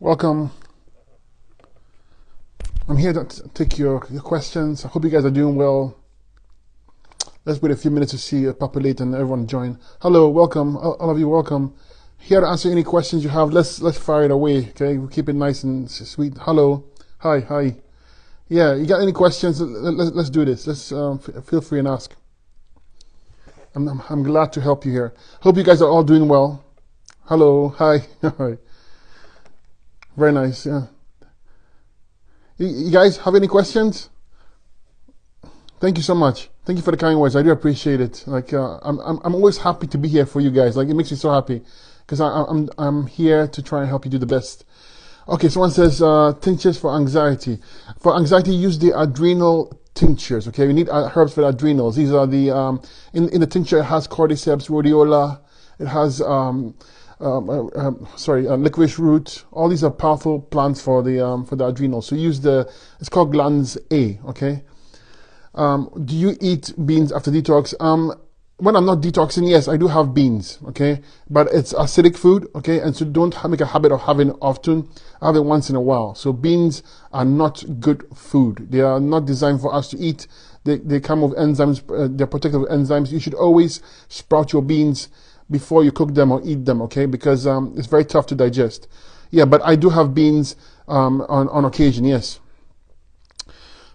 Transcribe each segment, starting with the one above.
Welcome. I'm here to take your questions. I hope you guys are doing well. Let's wait a few minutes to see it populate and everyone join. Hello, welcome. All of you, welcome. Here to answer any questions you have. Let's fire it away. Okay, we'll keep it nice and sweet. Hello, hi. Yeah, you got any questions? Let's do this. Let's feel free and ask. I'm glad to help you here. Hope you guys are all doing well. Hello, hi. Very nice. Yeah. You guys have any questions? Thank you so much. Thank you for the kind words. I do appreciate it. Like I'm always happy to be here for you guys. Like it makes me so happy because I'm here to try and help you do the best. Okay, someone says tinctures for anxiety. For anxiety, use the adrenal tinctures. Okay, you need herbs for the adrenals. These are the in the tincture. It has cordyceps, rhodiola. It has licorice root. All these are powerful plants for the adrenals. So use it's called glands A. Okay. Do you eat beans after detox? When I'm not detoxing, yes, I do have beans. Okay, but it's acidic food. Okay, and so don't make a habit of having it often. Have it once in a while. So beans are not good food. They are not designed for us to eat. They come with enzymes. They're protected with enzymes. You should always sprout your beans before you cook them or eat them, okay? Because it's very tough to digest. Yeah, but I do have beans on occasion, yes.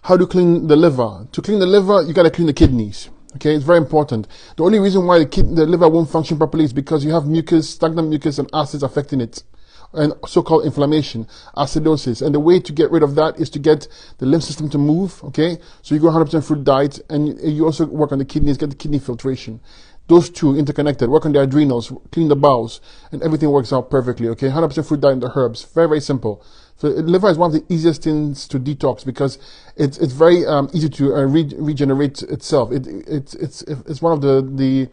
How to clean the liver? To clean the liver, you got to clean the kidneys, okay? It's very important. The only reason why the liver won't function properly is because you have mucus, stagnant mucus, and acids affecting it, and so-called inflammation, acidosis. And the way to get rid of that is to get the lymph system to move, okay? So you go 100% fruit diet, and you also work on the kidneys, get the kidney filtration. Those two interconnected, work on the adrenals, clean the bowels, and everything works out perfectly, okay? 100% fruit diet and the herbs. Very, very simple. So liver is one of the easiest things to detox because it's very easy to regenerate itself. It's one of the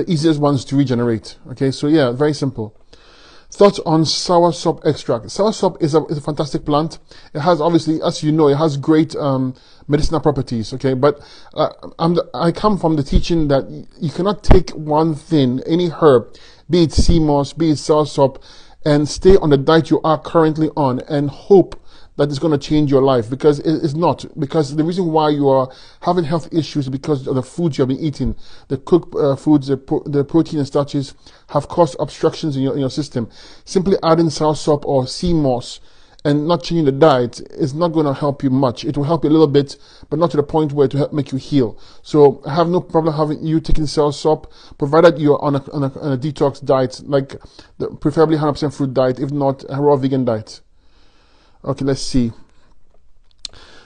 easiest ones to regenerate, okay? So yeah, very simple. Thoughts on soursop extract. Soursop is a fantastic plant. It has, obviously, as you know, it has great medicinal properties, okay? But I come from the teaching that you cannot take one thing, any herb, be it sea moss, be it soursop, and stay on the diet you are currently on and hope that it's going to change your life, because it's not. Because the reason why you are having health issues is because of the foods you have been eating. The cooked foods, the protein and starches have caused obstructions in your system. Simply adding soursop or sea moss and not changing the diet is not going to help you much. It will help you a little bit, but not to the point where it will help make you heal. So I have no problem having you taking soursop, provided you're on a detox diet, like preferably 100% fruit diet, if not a raw vegan diet. Okay, let's see.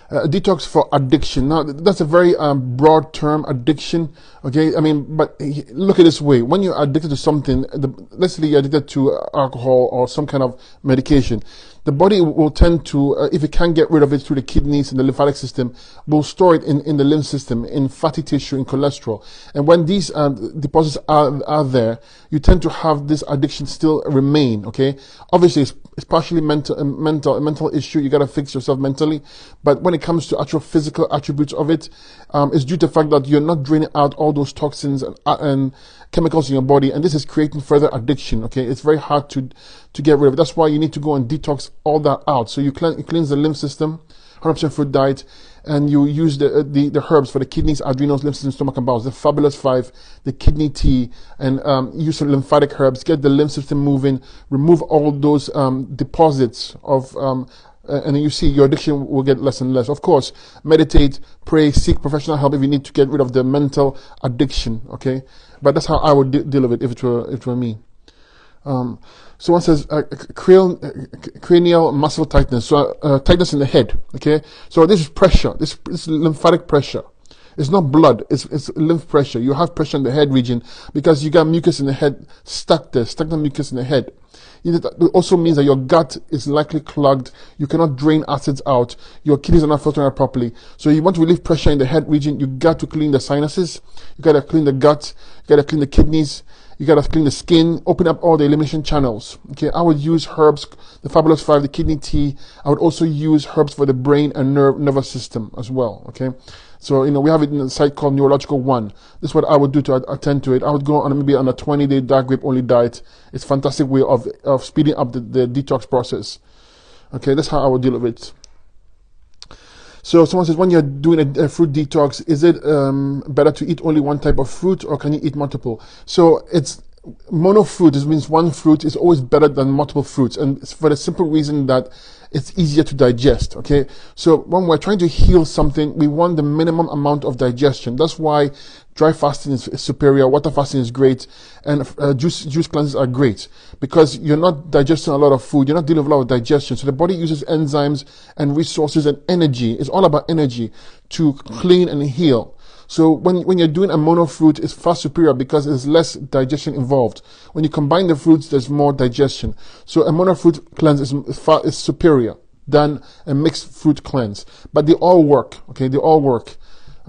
Detox for addiction. Now, that's a very broad term, addiction. Okay, I mean, but look at it this way. When you're addicted to something, let's say you're addicted to alcohol or some kind of medication, the body will tend to, if it can't get rid of it through the kidneys and the lymphatic system, will store it in the lymph system, in fatty tissue, in cholesterol. And when these deposits are there, you tend to have this addiction still remain, okay? Obviously, it's partially a mental issue. You got to fix yourself mentally. But when it comes to actual physical attributes of it, it's due to the fact that you're not draining out all those toxins and chemicals in your body, and this is creating further addiction, okay? It's very hard to get rid of it. That's why you need to go and detox all that out. So you cleanse the lymph system, 100% fruit diet, and you use the herbs for the kidneys, adrenals, lymph system, stomach and bowels, the Fabulous 5, the kidney tea, and use some lymphatic herbs, get the lymph system moving, remove all those deposits of and then you see your addiction will get less and less. Of course, meditate, pray, seek professional help if you need to get rid of the mental addiction, okay? But that's how I would deal with it if it were me. Someone says cranial muscle tightness, so tightness in the head, okay? So this is pressure, this is lymphatic pressure. It's not blood, it's lymph pressure. You have pressure in the head region because you got mucus in the head stuck there, stagnant mucus in the head. It also means that your gut is likely clogged. You cannot drain acids out. Your kidneys are not filtering out properly. So you want to relieve pressure in the head region, you got to clean the sinuses. You got to clean the gut. You got to clean the kidneys. You got to clean the skin, open up all the elimination channels. Okay, I would use herbs, the Fabulous 5, the kidney tea. I would also use herbs for the brain and nervous system as well. Okay, So, we have it in a site called Neurological One. This is what I would do to attend to it. I would go on maybe on a 20-day dark grape only diet. It's a fantastic way of speeding up the detox process. Okay, that's how I would deal with it. So someone says, when you're doing a fruit detox, is it better to eat only one type of fruit, or can you eat multiple? So it's mono fruit. This means one fruit is always better than multiple fruits, and it's for the simple reason that it's easier to digest. Okay, so when we're trying to heal something, we want the minimum amount of digestion. That's why dry fasting is superior, water fasting is great, and juice cleanses are great, because you're not digesting a lot of food, you're not dealing with a lot of digestion. So the body uses enzymes and resources and energy. It's all about energy to clean and heal. So when you're doing a mono fruit, it's far superior because there's less digestion involved. When you combine the fruits, there's more digestion. So a mono fruit cleanse is superior than a mixed fruit cleanse. But they all work. Okay, they all work.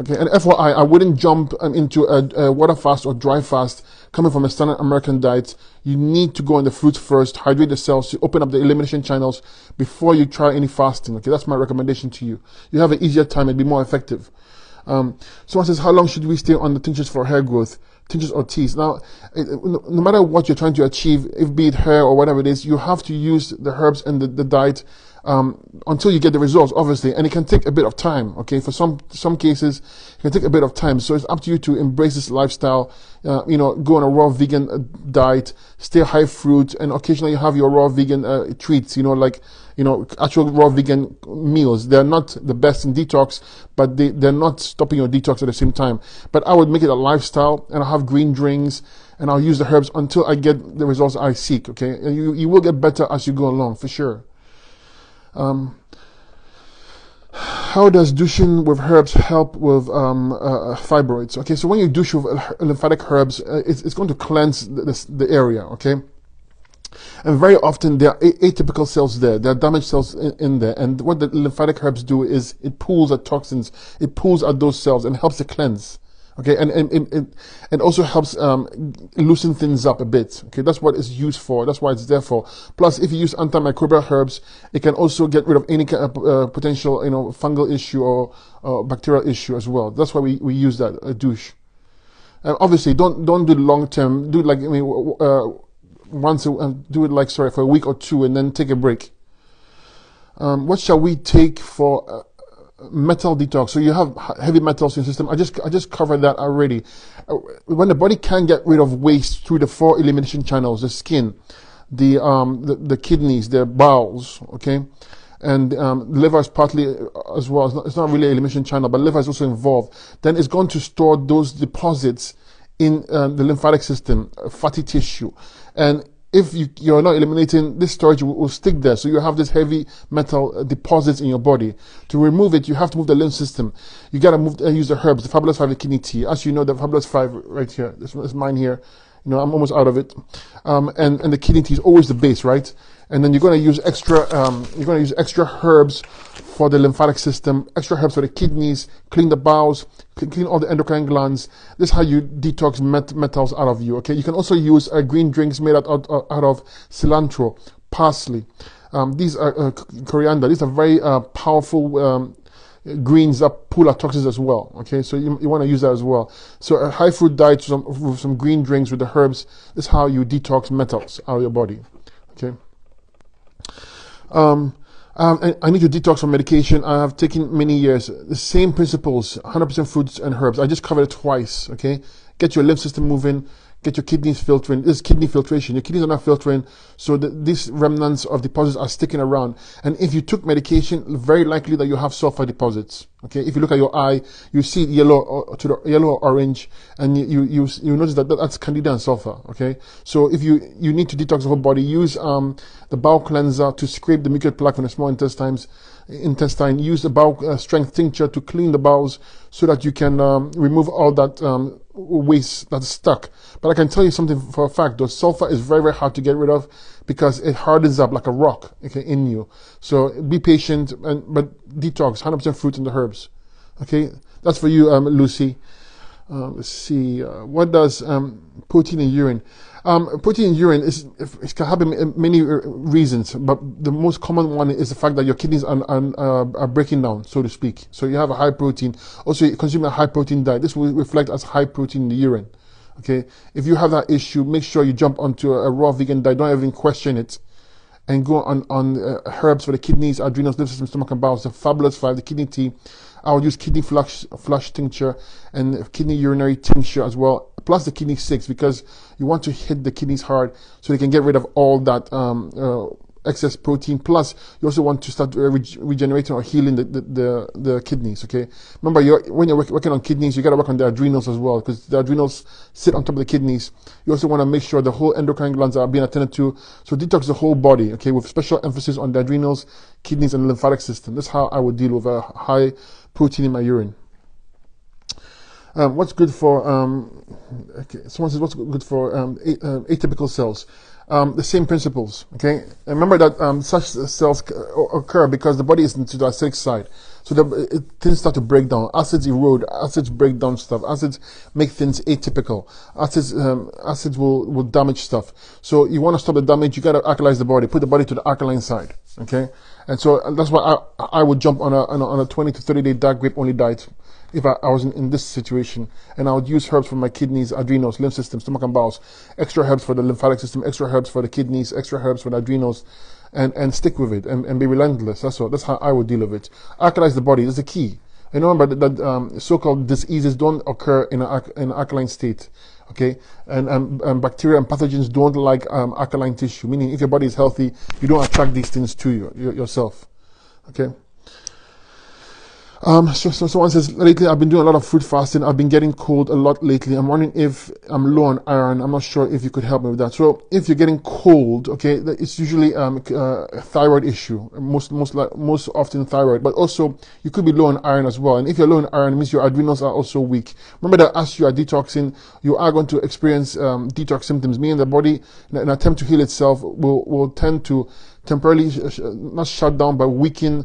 Okay, and FYI, I wouldn't jump into a water fast or dry fast coming from a standard American diet. You need to go on the fruits first, hydrate the cells to open up the elimination channels before you try any fasting. Okay, that's my recommendation to you. You have an easier time and be more effective. Someone says, how long should we stay on the tinctures for hair growth, tinctures or teas? Now, no matter what you're trying to achieve, if be it hair or whatever it is, you have to use the herbs and the diet until you get the results, obviously, and it can take a bit of time. Okay, for some cases, it can take a bit of time. So it's up to you to embrace this lifestyle. Go on a raw vegan diet, stay high fruit, and occasionally have your raw vegan treats. Actual raw vegan meals. They're not the best in detox, but they're not stopping your detox at the same time. But I would make it a lifestyle, and I'll have green drinks, and I'll use the herbs until I get the results I seek. Okay, and you will get better as you go along, for sure. How does douching with herbs help with fibroids? Okay, so when you douche with lymphatic herbs, it's going to cleanse the area. Okay. And very often there are atypical cells there. There are damaged cells in there. And what the lymphatic herbs do is it pulls at toxins. It pulls at those cells and helps to cleanse. Okay, and also helps loosen things up a bit. Okay, that's what it's used for. That's why it's there for. Plus, if you use antimicrobial herbs, it can also get rid of any potential, fungal issue or bacterial issue as well. That's why we use that douche. Obviously, don't do long term. Do it for a week or two, and then take a break. What shall we take for metal detox? So you have heavy metals in your system. I just covered that already. When the body can't get rid of waste through the 4 elimination channels: the skin, the kidneys, the bowels, okay, and the liver is partly as well. It's not really an elimination channel, but liver is also involved. Then it's going to store those deposits in the lymphatic system, fatty tissue, and if you're not eliminating this, storage will stick there. So you have this heavy metal deposits in your body. To remove it, you have to move the lymph system. You got to use the herbs, the Fabulous 5, the kidney tea. As you know, the Fabulous 5 right here. This is mine here. I'm almost out of it. And the kidney tea is always the base, right? And then you're going to use extra herbs for the lymphatic system, extra herbs for the kidneys, clean the bowels, clean all the endocrine glands. This is how you detox metals out of you. Okay, you can also use green drinks made out of cilantro, parsley. These are coriander. These are very powerful greens that pull out toxins as well. Okay, so you want to use that as well. So a high fruit diet with some green drinks with the herbs. This is how you detox metals out of your body. Okay. I need to detox from medication. I have taken many years. The same principles, 100% fruits and herbs. I just covered it twice, okay? Get your lymph system moving, get your kidneys filtering. This is kidney filtration. Your kidneys are not filtering, so these remnants of deposits are sticking around. And if you took medication, very likely that you have sulfur deposits, okay? If you look at your eye, you see yellow or orange, and you notice that's candida and sulfur, okay? So if you need to detox the whole body, use the bowel cleanser to scrape the mucus plaque from the small intestine. Use the bowel strength tincture to clean the bowels so that you can remove all that waste that's stuck. But I can tell you something for a fact, though. Sulfur is very, very hard to get rid of because it hardens up like a rock, okay, in you. So be patient, but detox, 100% fruits and the herbs. Okay, that's for you, Lucy. Let's see. What does protein in urine? Protein in urine it can happen in many reasons, but the most common one is the fact that your kidneys are breaking down, so to speak. So you have a high protein. Also, you consume a high protein diet. This will reflect as high protein in the urine. Okay, if you have that issue, make sure you jump onto a raw vegan diet. Don't even question it, and go on herbs for the kidneys, adrenals, liver system, stomach, and bowels. The Fabulous 5, the kidney tea. I would use kidney flush tincture and kidney urinary tincture as well, plus the kidney 6, because you want to hit the kidneys hard so they can get rid of all that excess protein. Plus, you also want to start regenerating or healing the kidneys. Okay, remember, when you're working on kidneys, you got to work on the adrenals as well, because the adrenals sit on top of the kidneys. You also want to make sure the whole endocrine glands are being attended to. So detox the whole body. Okay, with special emphasis on the adrenals, kidneys, and the lymphatic system. That's how I would deal with a high protein in my urine. What's good for okay, someone says what's good for atypical cells? The same principles. Okay, and remember that such cells occur because the body is into the acidic side, so things start to break down. Acids erode, acids break down stuff, acids make things atypical. Acids will damage stuff. So you want to stop the damage, you got to alkalize the body, put the body to the alkaline side. Okay, and so that's why I would jump on a 20 to 30 day dark grape only diet if I was in this situation, and I would use herbs for my kidneys, adrenals, lymph system, stomach and bowels, extra herbs for the lymphatic system, extra herbs for the kidneys, extra herbs for the adrenals, and stick with it and be relentless. That's how I would deal with it. Alkalize the body is the key. And remember that so-called diseases don't occur in an alkaline state. Okay, and bacteria and pathogens don't like alkaline tissue. Meaning, if your body is healthy, you don't attract these things to yourself. Okay. So someone says, lately I've been doing a lot of fruit fasting. I've been getting cold a lot lately. I'm wondering if I'm low on iron. I'm not sure if you could help me with that. So if you're getting cold, okay, it's usually a thyroid issue. Most often thyroid, but also you could be low on iron as well. And if you're low on iron, it means your adrenals are also weak. Remember that as you are detoxing, you are going to experience detox symptoms, meaning the body, in an attempt to heal itself, will tend to temporarily not shut down but weaken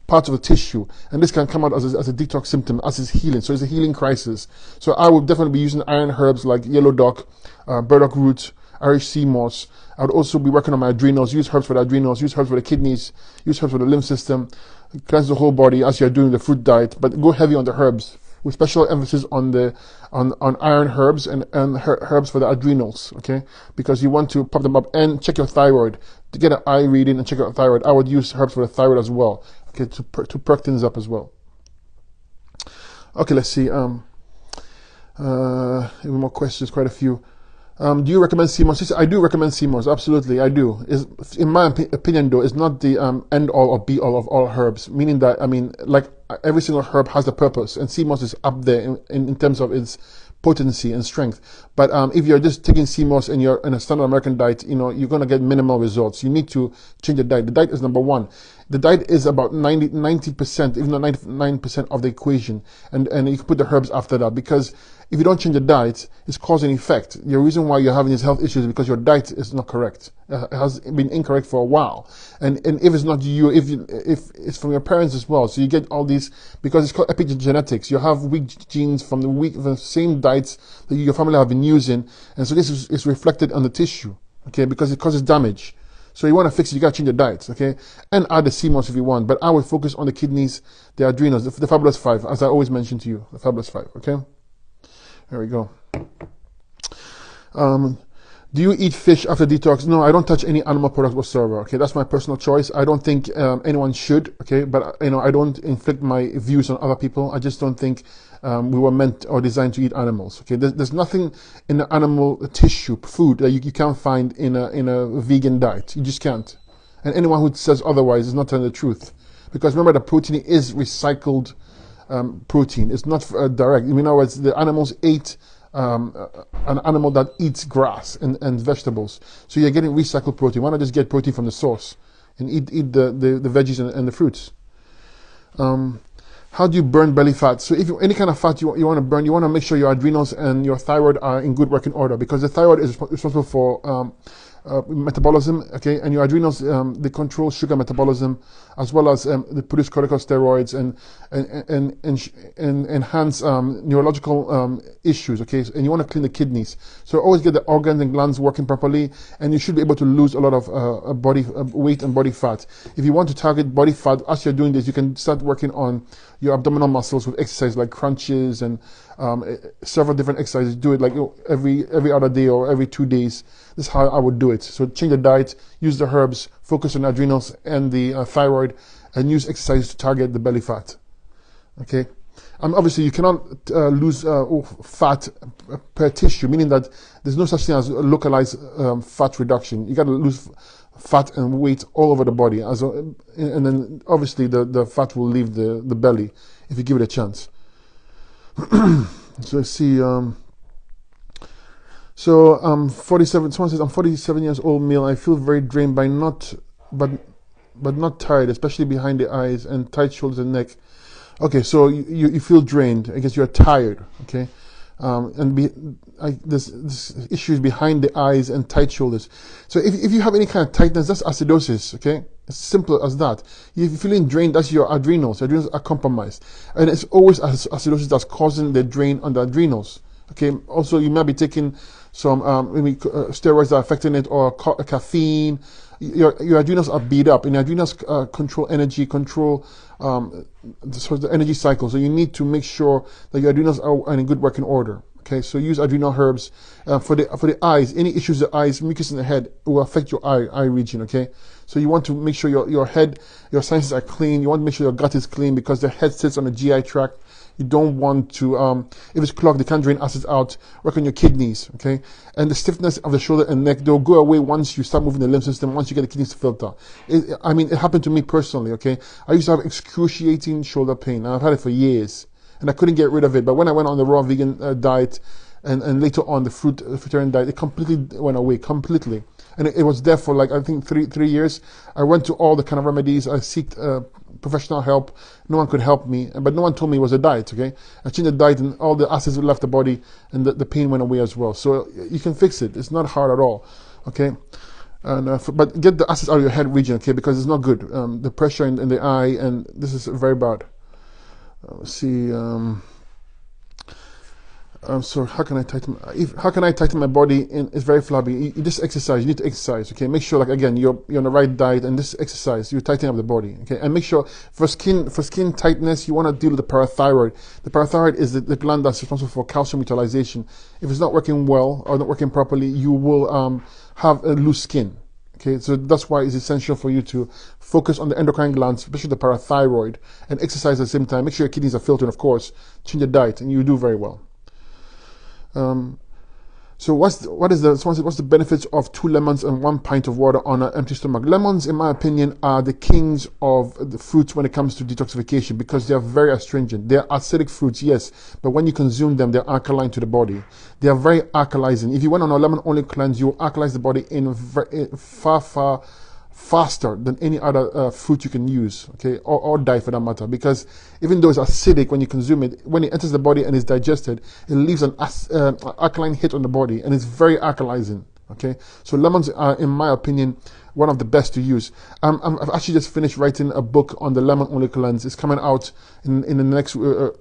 parts of the tissue, and this can come out as a detox symptom, as it's healing. So it's a healing crisis. So I would definitely be using iron herbs like yellow dock, burdock root, Irish sea moss. I would also be working on my adrenals, use herbs for the adrenals, use herbs for the kidneys, use herbs for the lymph system, cleanse the whole body as you're doing the fruit diet, but go heavy on the herbs, with special emphasis on iron herbs and herbs for the adrenals, okay? Because you want to pop them up, and check your thyroid to get an eye reading and check your thyroid. I would use herbs for the thyroid as well, okay, to perk things up as well. Okay, let's see. Even more questions, quite a few. Do you recommend sea moss? I do recommend sea moss. Absolutely, I do. In my opinion, though, it's not the end all or be all of all herbs. Meaning that, I mean, like every single herb has a purpose, and sea moss is up there in terms of its potency and strength. But if you're just taking sea moss and you're in a standard American diet, you're going to get minimal results. You need to change the diet. The diet is number one. The diet is about 90%, if not 99% of the equation. And you can put the herbs after that, because if you don't change the diet, it's cause and effect. The reason why you're having these health issues is because your diet is not correct. It has been incorrect for a while. And if it's not you, if it's from your parents as well. So you get all these, because it's called epigenetics. You have weak genes from the same diets that your family have been using. And so this is reflected on the tissue, okay, because it causes damage. So you want to fix it, you got to change your diet, okay? And add the sea moss if you want. But I would focus on the kidneys, the adrenals, the Fabulous 5, as I always mention to you, the Fabulous 5, okay? There we go. Do you eat fish after detox? No, I don't touch any animal products whatsoever, okay? That's my personal choice. I don't think anyone should, okay? But, I don't inflict my views on other people. I just don't think we were meant or designed to eat animals, okay? There's nothing in the animal tissue, food, that you can't find in a vegan diet. You just can't. And anyone who says otherwise is not telling the truth. Because remember, the protein is recycled protein. It's not direct. In other words, the animals ate an animal that eats grass and vegetables. So you're getting recycled protein. Why not just get protein from the source and eat the veggies and the fruits? How do you burn belly fat? So if any kind of fat you want to burn, you want to make sure your adrenals and your thyroid are in good working order, because the thyroid is responsible for metabolism, okay, and your adrenals, they control sugar metabolism, as well as they produce corticosteroids and enhance neurological issues, okay, and you want to clean the kidneys. So always get the organs and glands working properly, and you should be able to lose a lot of body weight and body fat. If you want to target body fat, as you're doing this, you can start working on your abdominal muscles with exercise like crunches and several different exercises. Do it like every other day or every 2 days. This is how I would do it. So change the diet, use the herbs, focus on the adrenals and the thyroid, and use exercise to target the belly fat. Okay. Obviously, you cannot lose fat per tissue, meaning that there's no such thing as localized fat reduction. You got to lose fat and weight all over the body, and then obviously the fat will leave the belly if you give it a chance. So let's see. So 47. Someone says, I'm 47 years old, male. I feel very drained by but not tired, especially behind the eyes and tight shoulders and neck. Okay, so you feel drained. I guess you're tired. Okay, this issue is behind the eyes and tight shoulders. So if you have any kind of tightness, that's acidosis. Okay, it's simple as that. If you're feeling drained, that's your adrenals. Your adrenals are compromised, and it's always acidosis that's causing the drain on the adrenals. Okay. Also, you might be taking some maybe steroids that are affecting it, or caffeine. Your adrenals are beat up, and your adrenals control energy, control the energy cycle. So you need to make sure that your adrenals are in a good working order. Okay, so use adrenal herbs for the eyes. Any issues with the eyes, mucus in the head, will affect your eye region. Okay, so you want to make sure your head, your sinuses are clean. You want to make sure your gut is clean, because the head sits on the GI tract. You don't want to, if it's clogged, they can't drain acids out. Work on your kidneys, okay? And the stiffness of the shoulder and neck, they'll go away once you start moving the lymph system, once you get the kidneys to filter. It happened to me personally, okay? I used to have excruciating shoulder pain, and I've had it for years, and I couldn't get rid of it. But when I went on the raw vegan diet, and later on the fruitarian diet, it completely went away, completely. And it was there for like, I think, three years. I went to all the kind of remedies. I sought professional help. No one could help me, but no one told me it was a diet, okay? I changed the diet, and all the acids left the body, and the pain went away as well. So you can fix it. It's not hard at all, okay? And but get the acids out of your head region, okay? Because it's not good. The pressure in the eye, and this is very bad. Let's see. So how can I tighten my body? It's very flabby. You just exercise. You need to exercise. Okay, make sure, like, again, you're on the right diet, and this exercise, you tighten up the body. Okay, and make sure for skin tightness, you want to deal with the parathyroid. The parathyroid is the gland that's responsible for calcium utilization. If it's not working well or not working properly, you will have a loose skin. Okay, so that's why it's essential for you to focus on the endocrine glands, especially the parathyroid, and exercise at the same time. Make sure your kidneys are filtered, of course. Change your diet, and you do very well. So what's the benefits of 2 lemons and 1 pint of water on an empty stomach? Lemons, in my opinion, are the kings of the fruits when it comes to detoxification, because they are very astringent. They are acidic fruits, yes, but when you consume them, they're alkaline to the body. They are very alkalizing. If you went on a lemon-only cleanse, you will alkalize the body in far faster than any other fruit you can use, okay, or diet for that matter, because even though it's acidic when you consume it, when it enters the body and is digested, it leaves an alkaline hit on the body, and it's very alkalizing, okay? So lemons are, in my opinion, one of the best to use. I've actually just finished writing a book on the lemon-only cleanse. It's coming out in the next,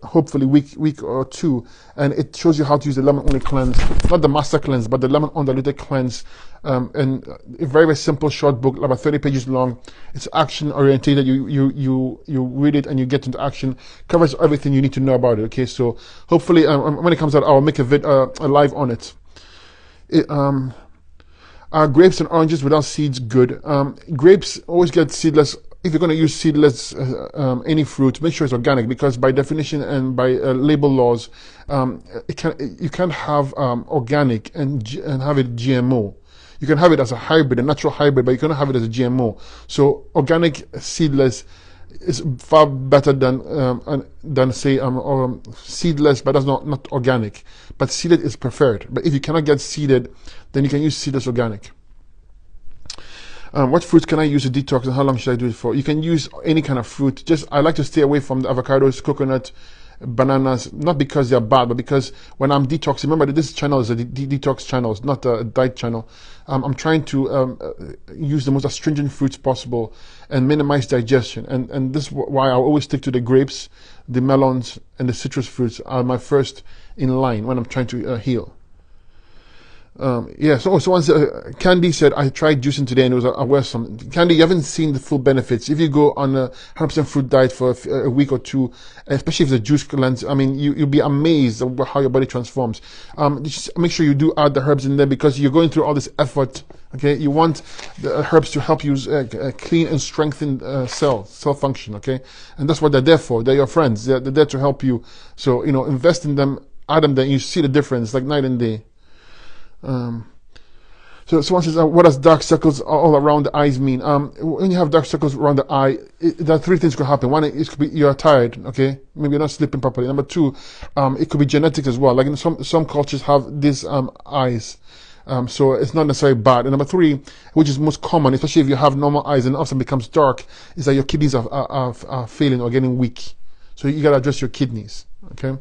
hopefully, week or 2, and it shows you how to use the lemon-only cleanse, not the master cleanse, but the lemon undiluted cleanse. And a very, very simple, short book, about 30 pages long. It's action orientated. You read it and you get into action. Covers everything you need to know about it. Okay, so hopefully, when it comes out, I'll make a live on it. Are grapes and oranges without seeds good? Grapes always get seedless. If you're going to use seedless any fruit, make sure it's organic, because by definition and by label laws, you can't have organic and have it GMO. You can have it as a hybrid, a natural hybrid, but you cannot have it as a GMO. So organic seedless is far better than say seedless, but that's not organic. But seeded is preferred. But if you cannot get seeded, then you can use seedless organic. What fruits can I use to detox, and how long should I do it for? You can use any kind of fruit. I like to stay away from the avocados, coconut, bananas, not because they're bad, but because when I'm detoxing, remember that this channel is a detox channel, it's not a diet channel. I'm trying to use the most astringent fruits possible and minimize digestion. And this is why I always stick to the grapes, the melons, and the citrus fruits are my first in line when I'm trying to heal. Yeah, so once Candy said, I tried juicing today and it was awesome. Candy, you haven't seen the full benefits. If you go on a 100% fruit diet for a week or two, especially if the juice cleanse, I mean, you'll be amazed at how your body transforms. Just make sure you do add the herbs in there because you're going through all this effort. Okay, you want the herbs to help you clean and strengthen cell function. Okay, and that's what they're there for. They're your friends. They're there to help you. So invest in them, add them there, and you see the difference like night and day. So someone says, what does dark circles all around the eyes mean? When you have dark circles around the eye, there are three things could happen. One, it could be you're tired, okay? Maybe you're not sleeping properly. Number two, it could be genetics as well. Like in some cultures have these eyes. So it's not necessarily bad. And number three, which is most common, especially if you have normal eyes and often becomes dark, is that your kidneys are failing or getting weak. So you gotta address your kidneys, okay?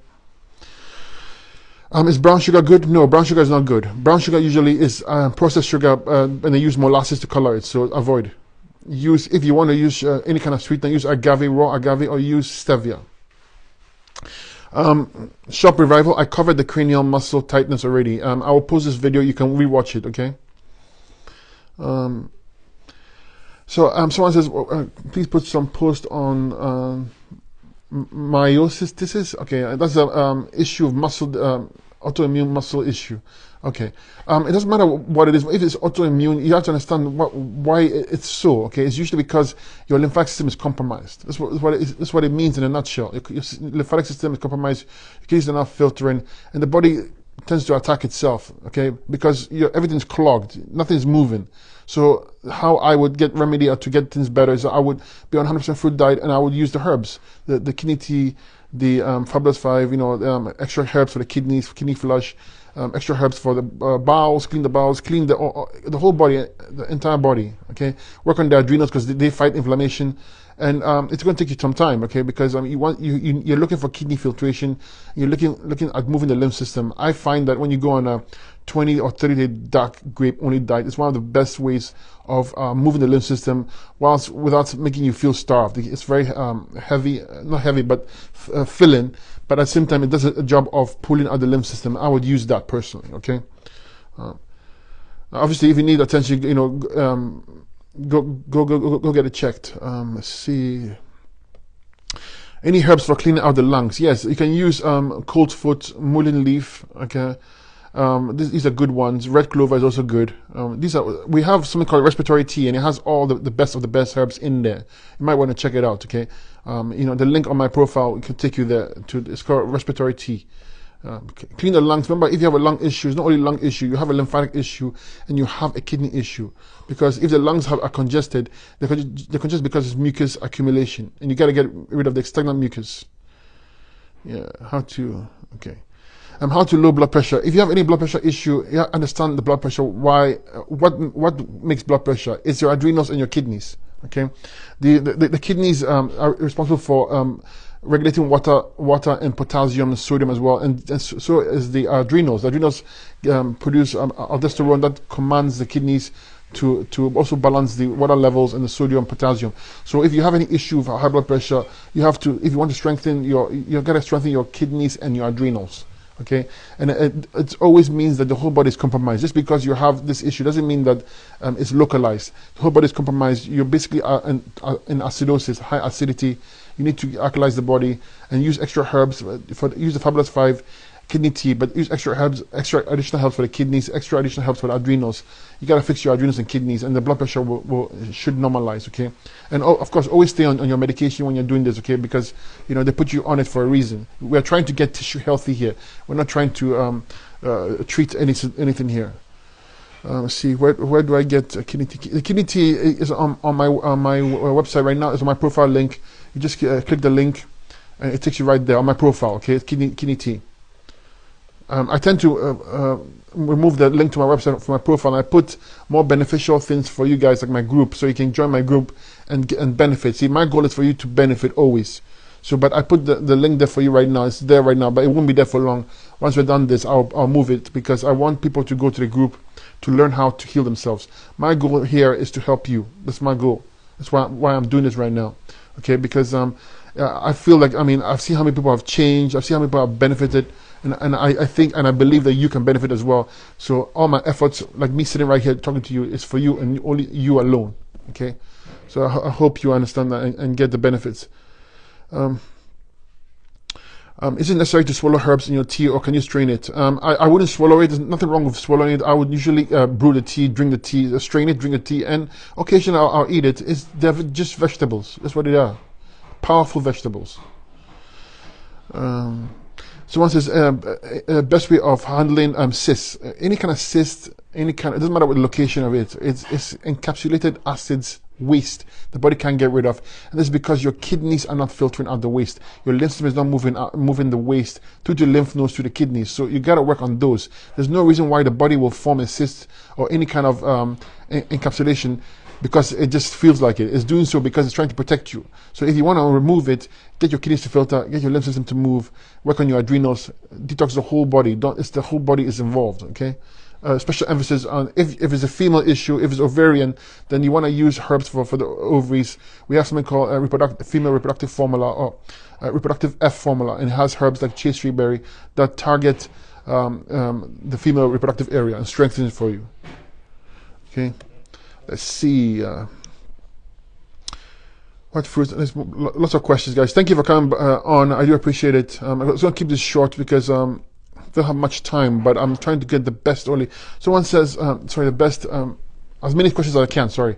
Is brown sugar good? No, brown sugar is not good. Brown sugar usually is processed sugar, and they use molasses to color it, so avoid. If you want to use any kind of sweetener, use agave, raw agave, or use stevia. Sharp revival, I covered the cranial muscle tightness already. I will post this video, you can rewatch it, okay? Someone says, please put some post on myositis. Okay, that's an issue of muscle, autoimmune muscle issue. Okay, it doesn't matter what it is. If it's autoimmune, you have to understand why it's so. Okay, it's usually because your lymphatic system is compromised. That's what it means in a nutshell. Your lymphatic system is compromised. Your kidneys are not filtering, and the body tends to attack itself. Okay, because everything's clogged, nothing's moving. So how I would get remedy to get things better is I would be on 100% fruit diet and I would use the herbs, the kidney tea, the Fabulous 5, extra herbs for the kidneys, kidney flush, extra herbs for the bowels, clean the whole body, the entire body. Okay, work on the adrenals because they fight inflammation, and it's going to take you some time. Okay, because you're looking for kidney filtration, you're looking at moving the lymph system. I find that when you go on a 20 or 30-day dark grape only diet, it's one of the best ways of moving the lymph system without making you feel starved. It's very heavy, not heavy, but filling. But at the same time, it does a job of pulling out the lymph system. I would use that personally. Okay. Obviously, if you need attention, go get it checked. Let's see. Any herbs for cleaning out the lungs? Yes, you can use cold foot, mullein leaf. Okay. These are good ones. Red clover is also good. We have something called respiratory tea, and it has all the best of the best herbs in there. You might want to check it out. Okay, the link on my profile can take you there. It's called respiratory tea. Clean the lungs. Remember, if you have a lung issue, it's not only lung issue. You have a lymphatic issue, and you have a kidney issue. Because if the lungs are congested, they're congested because it's mucus accumulation, and you got to get rid of the stagnant mucus. Yeah. How to low blood pressure. If you have any blood pressure issue, you understand the blood pressure. Why? What makes blood pressure? It's your adrenals and your kidneys. Okay, the kidneys are responsible for regulating water and potassium and sodium as well, and so is the adrenals. The adrenals produce aldosterone that commands the kidneys to also balance the water levels and the sodium and potassium. So if you have any issue with high blood pressure, you have to, if you want to strengthen you got to strengthen your kidneys and your adrenals. Okay, and it always means that the whole body is compromised. Just because you have this issue doesn't mean that it's localized. The whole body is compromised. You're basically in acidosis, high acidity. You need to alkalize the body and use extra herbs. Use the Fabulous 5 kidney tea, but use extra herbs, extra additional herbs for the kidneys, extra additional herbs for the adrenals. You got to fix your adrenals and kidneys, and the blood pressure should normalize. Okay, and of course, always stay on your medication when you're doing this. Okay, because they put you on it for a reason. We're trying to get tissue healthy here. We're not trying to treat anything here. Let's see, where do I get kidney tea? The kidney tea is on my website right now. It's on my profile link. You just click the link, and it takes you right there on my profile. Okay, it's kidney tea. I tend to remove the link to my website from my profile, and I put more beneficial things for you guys, like my group, so you can join my group and benefit. See, my goal is for you to benefit always. So, but I put the link there for you right now. It's there right now, but it won't be there for long. Once we're done this, I'll move it, because I want people to go to the group to learn how to heal themselves. My goal here is to help you. That's my goal. That's why I'm doing this right now. Okay, because I feel like, I mean, I've seen how many people have changed. I've seen how many people have benefited, and I think and I believe that you can benefit as well. So all my efforts, like me sitting right here talking to you, is for you and only you alone. Okay, so I hope you understand that and get the benefits. Is it necessary to swallow herbs in your tea, or can you strain it? I wouldn't swallow it. There's nothing wrong with swallowing it. I would usually brew the tea, drink the tea, strain it, drink the tea, and occasionally I'll eat it. They're just vegetables. That's what they are. Powerful vegetables. Someone says, best way of handling cysts. Any kind of cyst, it doesn't matter what the location of it. It's encapsulated acids, waste the body can't get rid of, and this is because your kidneys are not filtering out the waste. Your lymph system is not moving the waste through the lymph nodes to the kidneys. So you got to work on those. There's no reason why the body will form a cyst or any kind of encapsulation because it just feels like it. It's doing so because it's trying to protect you. So if you want to remove it, get your kidneys to filter, get your lymph system to move, work on your adrenals, detox the whole body. It's the whole body is involved. Okay. Special emphasis on if it's a female issue, if it's ovarian, then you want to use herbs for the ovaries. We have something called female reproductive formula, or reproductive F formula, and it has herbs like chaste berry that target the female reproductive area and strengthen it for you. Okay, let's see. What fruits? There's lots of questions, guys. Thank you for coming on. I do appreciate it. I was going to keep this short because don't have much time, but I'm trying to get the best only. Someone says, the best, as many questions as I can, sorry.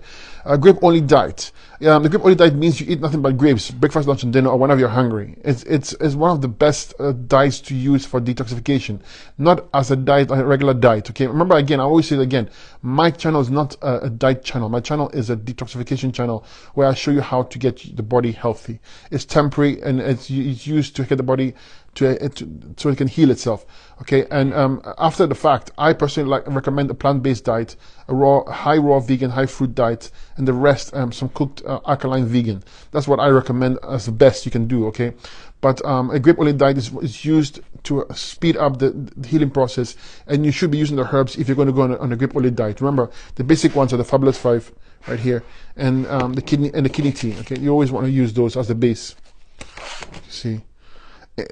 Grape only diet. The grape only diet means you eat nothing but grapes, breakfast, lunch, and dinner, or whenever you're hungry. It's one of the best diets to use for detoxification, not as a diet, a regular diet, okay? Remember, again, I always say it again, my channel is not a diet channel. My channel is a detoxification channel where I show you how to get the body healthy. It's temporary, and it's used to get the body so it can heal itself. Okay, and after the fact, I personally recommend a plant-based diet, a high raw vegan, high fruit diet, and the rest some cooked alkaline vegan. That's what I recommend as the best you can do. Okay, but a grape only diet is used to speed up the healing process, and you should be using the herbs if you're going to go on a grape only diet. Remember, the basic ones are the Fabulous 5 right here, and the kidney tea. Okay, you always want to use those as the base. See.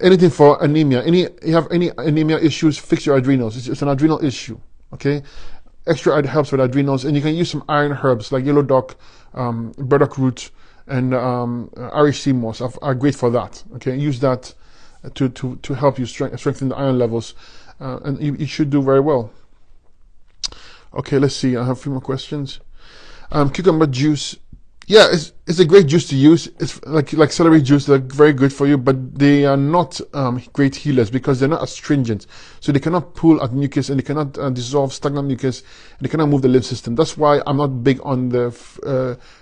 Anything for anemia. You have any anemia issues, fix your adrenals. It's an adrenal issue. Okay, extra helps with adrenals, and you can use some iron herbs like yellow dock, burdock root, and Irish sea moss are great for that. Okay, use that to help you strengthen the iron levels, and you should do very well. Okay, let's see. I have a few more questions. Cucumber juice. Yeah, it's a great juice to use. It's like celery juice. They're very good for you, but they are not great healers because they're not astringent. So they cannot pull at mucus, and they cannot dissolve stagnant mucus, and they cannot move the lymph system. That's why I'm not big on the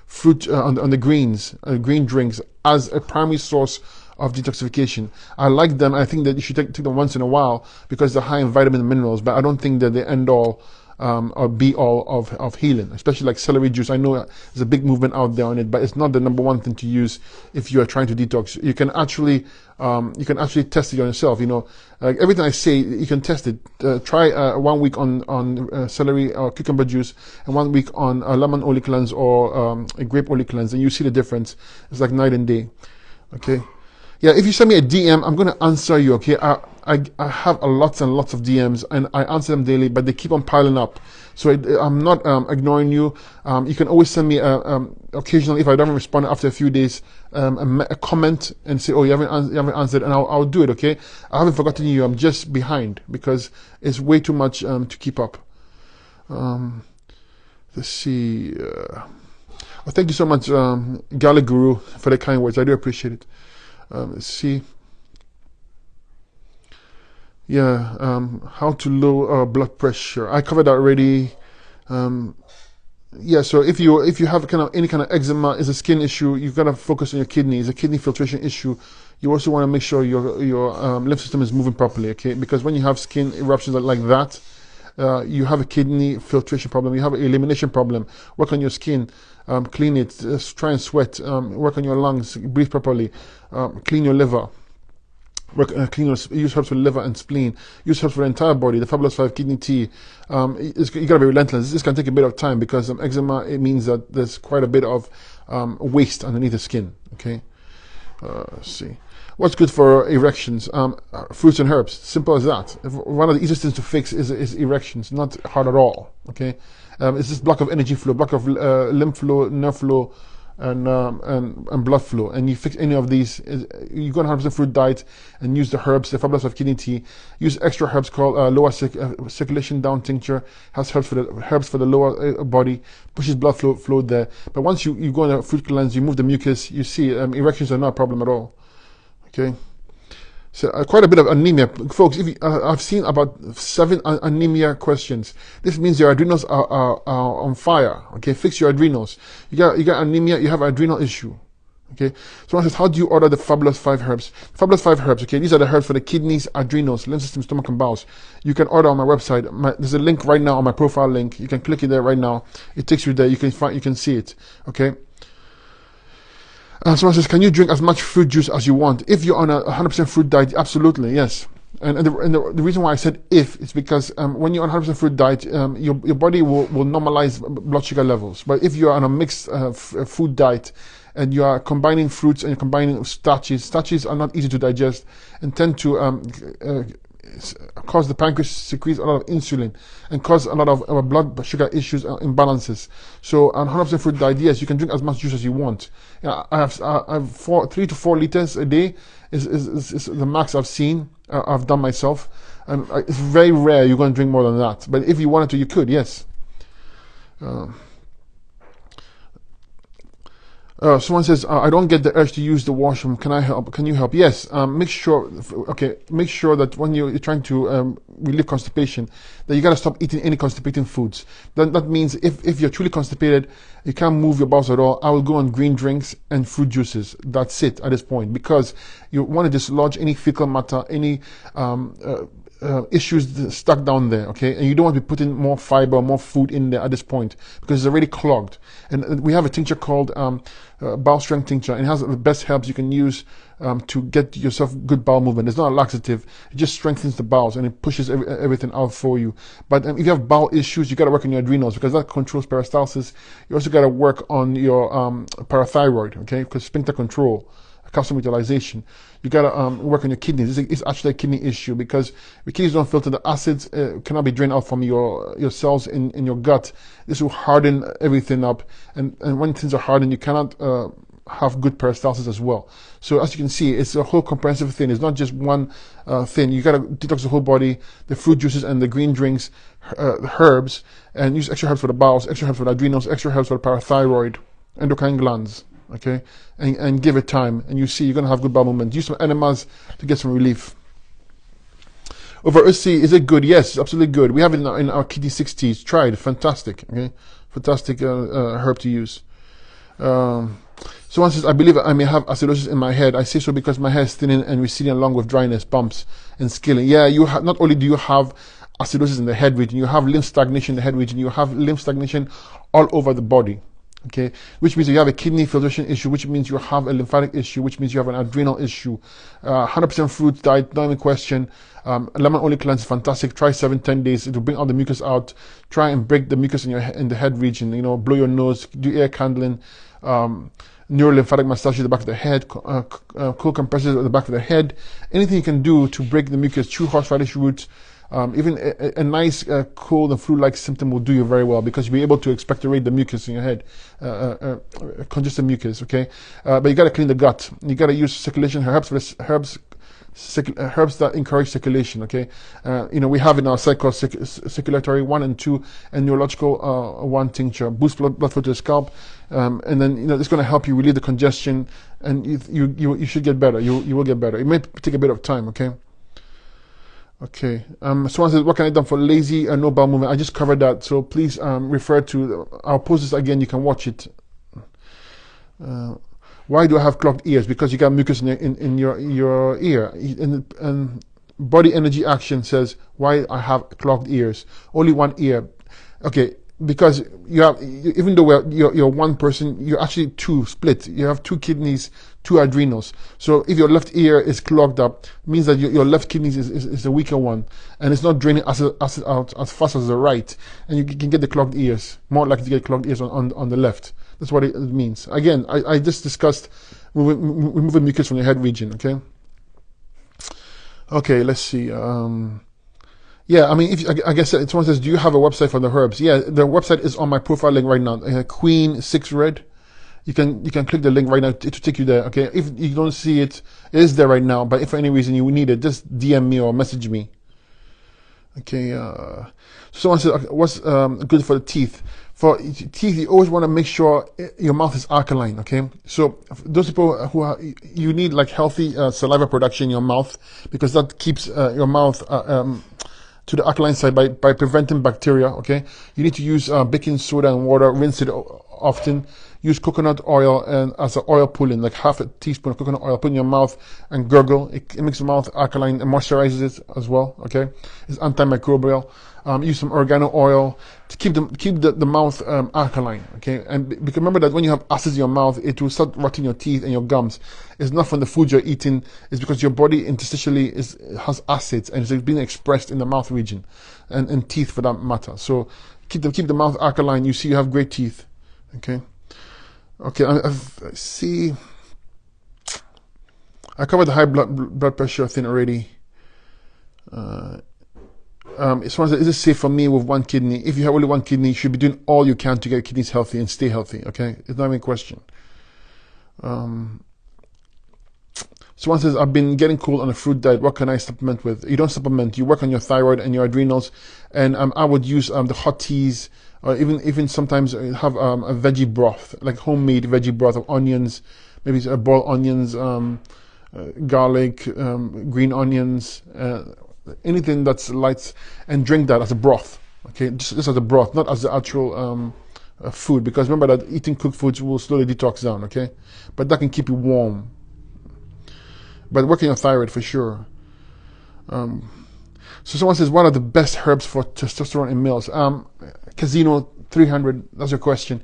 fruit, on the greens, green drinks as a primary source of detoxification. I like them. I think that you should take them once in a while because they're high in vitamin and minerals, but I don't think that they end all or be all of healing, especially like celery juice. I know there's a big movement out there on it, but it's not the number one thing to use if you are trying to detox. You can actually test it on yourself. You know, like everything I say, you can test it. Try 1 week on celery or cucumber juice, and 1 week on a lemon oil cleanse or a grape oil cleanse, and you see the difference. It's like night and day. Okay. Yeah, if you send me a DM, I'm going to answer you, okay? I have lots and lots of DMs, and I answer them daily, but they keep on piling up. So I'm not ignoring you. You can always send me occasionally, if I don't respond after a few days, a comment and say, oh, you haven't answered, and I'll do it, okay? I haven't forgotten you. I'm just behind because it's way too much to keep up. Let's see. Well, thank you so much, Gala Guru, for the kind words. I do appreciate it. Let's see. Yeah, how to lower blood pressure. I covered that already. Yeah, so if you have any kind of eczema, is a skin issue, you've got to focus on your kidney. It's a kidney filtration issue. You also want to make sure your lymph system is moving properly, okay? Because when you have skin eruptions like that, you have a kidney filtration problem, you have an elimination problem, work on your skin, clean it, try and sweat, work on your lungs, breathe properly, clean your liver. Use herbs for the liver and spleen. Use herbs for the entire body. The Fabulous 5 kidney tea. You gotta be relentless. This can take a bit of time because eczema, it means that there's quite a bit of waste underneath the skin. Okay. Let's see. What's good for erections? Fruits and herbs. Simple as that. One of the easiest things to fix is erections. Not hard at all. Okay. It's this block of energy flow, block of lymph flow, nerve flow, and blood flow, and you fix any of these. You go on 100% fruit diet and use the herbs, the Fabulous of kidney tea. Use extra herbs called lower circulation down tincture. Has herbs for the lower body, pushes blood flow there. But once you go on a fruit cleanse, you move the mucus. You see erections are not a problem at all. Okay. So quite a bit of anemia, folks. If I've seen about 7 anemia questions. This means your adrenals are on fire. Okay, fix your adrenals. You got anemia. You have an adrenal issue. Okay. So one says, how do you order the Fabulous 5 herbs? Fabulous 5 herbs. Okay, these are the herbs for the kidneys, adrenals, lymph system, stomach, and bowels. You can order on my website. There's a link right now on my profile link. You can click it there right now. It takes you there. You can see it. Okay. Someone says, can you drink as much fruit juice as you want? If you're on a 100% fruit diet, absolutely, yes. And the reason why I said if is because when you're on 100% fruit diet, your body will normalize blood sugar levels. But if you're on a mixed food diet and you are combining fruits and you're combining starches are not easy to digest and tend to cause the pancreas to secrete a lot of insulin and cause a lot of blood sugar issues, imbalances. So on 100% fruit diet, yes, you can drink as much juice as you want. I have 3 to 4 liters a day is the max I've seen. I've done myself, and it's very rare you're going to drink more than that. But if you wanted to, you could, yes. Someone says, I don't get the urge to use the washroom. Can I help? Can you help? Yes. Make sure that when you're trying to relieve constipation, that you got to stop eating any constipating foods. That means if you're truly constipated, you can't move your bowels at all, I will go on green drinks and fruit juices. That's it at this point, because you want to dislodge any fecal matter, any issues stuck down there, okay? And you don't want to be putting more fiber, more food in there at this point because it's already clogged. And we have a tincture called bowel strength tincture, and it has the best herbs you can use to get yourself good bowel movement. It's not a laxative; it just strengthens the bowels and it pushes everything out for you. But if you have bowel issues, you got to work on your adrenals because that controls peristalsis. You also got to work on your parathyroid, okay? Because sphincter control, calcium utilization. You gotta work on your kidneys. It's actually a kidney issue because your kidneys don't filter the acids, cannot be drained out from your cells in your gut. This will harden everything up, and when things are hardened, you cannot have good peristalsis as well. So as you can see, it's a whole comprehensive thing. It's not just one thing. You gotta detox the whole body, the fruit juices and the green drinks, the herbs, and use extra herbs for the bowels, extra herbs for the adrenals, extra herbs for the parathyroid, endocrine glands. Okay, and give it time, and you see you're going to have good bowel movement. Use some enemas to get some relief. Over USC, is it good? Yes, absolutely good. We have it in our kidney 60s. Try it. Fantastic. Okay, fantastic herb to use. Someone says, I believe I may have acidosis in my head. I say so because my hair is thinning and receding along with dryness, bumps, and scaling. Yeah, you not only do you have acidosis in the head region, you have lymph stagnation in the head region, you have lymph stagnation all over the body. Okay, which means you have a kidney filtration issue, which means you have a lymphatic issue, which means you have an adrenal issue. 100% fruit diet, not even question. Lemon only cleanse is fantastic. Try 7-10 days. It will bring all the mucus out. Try and break the mucus in the head region. You know, blow your nose, do air candling, neurolymphatic massages at the back of the head, cool compresses at the back of the head. Anything you can do to break the mucus, chew horseradish roots. Even a nice cold and flu-like symptom will do you very well because you'll be able to expectorate the mucus in your head, congested mucus, okay? But you got to clean the gut. You got to use circulation herbs that encourage circulation, okay? You know, we have in our site called circulatory 1 and 2 and neurological 1 tincture, boost blood flow to the scalp, and then, you know, it's going to help you relieve the congestion, and you should get better. You will get better. It may take a bit of time, okay? Okay. Someone says, what can I do for lazy and no bowel movement? I just covered that, so please refer to. I'll post this again. You can watch it. Why do I have clogged ears? Because you got mucus in your ear, and Body Energy Action says, why I have clogged ears. Only one ear. Okay, because you have, even though you're one person, you're actually two split. You have two kidneys, two adrenals. So if your left ear is clogged up, it means that your left kidney is the weaker one, and it's not draining acid out as fast as the right, and you can get the clogged ears. More likely to get clogged ears on the left. That's what it means. Again, I just discussed removing mucus from the head region. Okay, let's see. Yeah, I mean, I guess someone says, do you have a website for the herbs? Yeah, the website is on my profile link right now. Queen 6 Red. You can click the link right now. It will take you there. Okay, if you don't see it, it is there right now. But if for any reason you need it, just DM me or message me. Okay. Someone says, what's good for the teeth? For teeth, you always want to make sure your mouth is alkaline. Okay, so those people who are, you need like healthy saliva production in your mouth, because that keeps your mouth to the alkaline side by preventing bacteria. Okay, you need to use baking soda and water, rinse it often. Use coconut oil and as an oil pulling, like half a teaspoon of coconut oil, put in your mouth and gurgle. It makes your mouth alkaline and moisturizes it as well. Okay, it's antimicrobial. Use some oregano oil to keep the mouth alkaline. Okay, and because remember that when you have acids in your mouth, it will start rotting your teeth and your gums. It's not from the food you're eating. It's because your body interstitially has acids, and it's being expressed in the mouth region and teeth for that matter. So keep the mouth alkaline. You see, you have great teeth. Okay, I see. I covered the high blood pressure thing already. Someone said, is it safe for me with one kidney? If you have only one kidney, you should be doing all you can to get your kidneys healthy and stay healthy. Okay, it's not even a question. Someone says, I've been getting cold on a fruit diet. What can I supplement with? You don't supplement. You work on your thyroid and your adrenals, and I would use the hot teas. Or even sometimes have a veggie broth, like homemade veggie broth of onions, maybe boiled onions, garlic, green onions, anything that's light, and drink that as a broth. Okay, just as a broth, not as the actual food, because remember that eating cooked foods will slowly detox down. Okay, but that can keep you warm. But working on thyroid for sure. So someone says, what are the best herbs for testosterone in males? Casino 300, that's your question.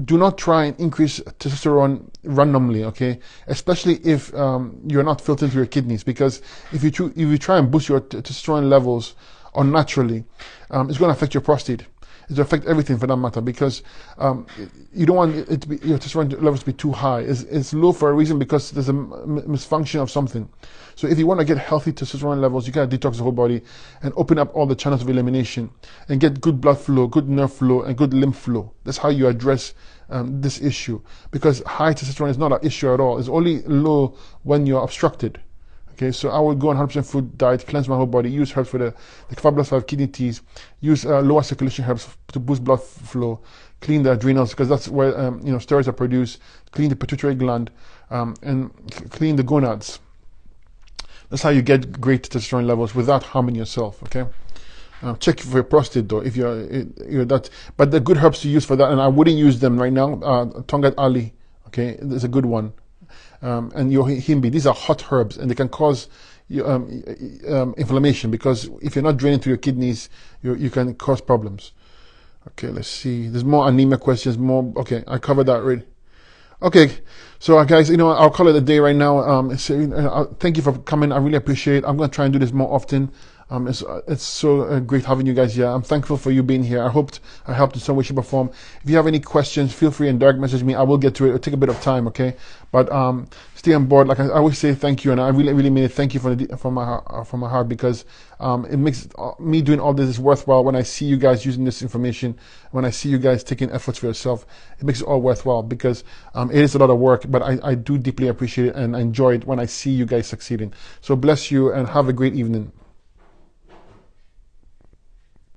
Do not try and increase testosterone randomly, okay? Especially if you're not filtering through your kidneys, because if you try and boost your testosterone levels unnaturally, it's going to affect your prostate. It will affect everything for that matter, because you don't want it to be, your testosterone levels to be too high. It's low for a reason, because there's a misfunction of something. So if you want to get healthy testosterone levels, you gotta detox the whole body and open up all the channels of elimination and get good blood flow, good nerve flow, and good lymph flow. That's how you address this issue, because high testosterone is not an issue at all. It's only low when you're obstructed. Okay, so I would go on 100% food diet, cleanse my whole body, use herbs for the fabulous 5 kidney teas, use lower circulation herbs to boost blood flow, clean the adrenals, because that's where steroids are produced, clean the pituitary gland, and clean the gonads. That's how you get great testosterone levels without harming yourself. Okay, check for your prostate though if you're that. But the good herbs to use for that, and I wouldn't use them right now. Tongat Ali, okay, it's a good one. And your himbi, these are hot herbs, and they can cause inflammation, because if you're not draining through your kidneys, you can cause problems. Okay, let's see. There's more anemia questions. More. Okay, I covered that already. Okay, so guys, I'll call it a day right now. Thank you for coming. I really appreciate it. I'm going to try and do this more often. It's so great having you guys here. I'm thankful for you being here. I hoped I helped in some way, shape, or form. If you have any questions, feel free and direct message me. I will get to it. It'll take a bit of time, okay? But stay on board. Like I always say, thank you, and I really, really mean it. Thank you from my heart, because it makes me doing all this is worthwhile when I see you guys using this information. When I see you guys taking efforts for yourself, it makes it all worthwhile, because it is a lot of work. But I do deeply appreciate it and enjoy it when I see you guys succeeding. So bless you and have a great evening.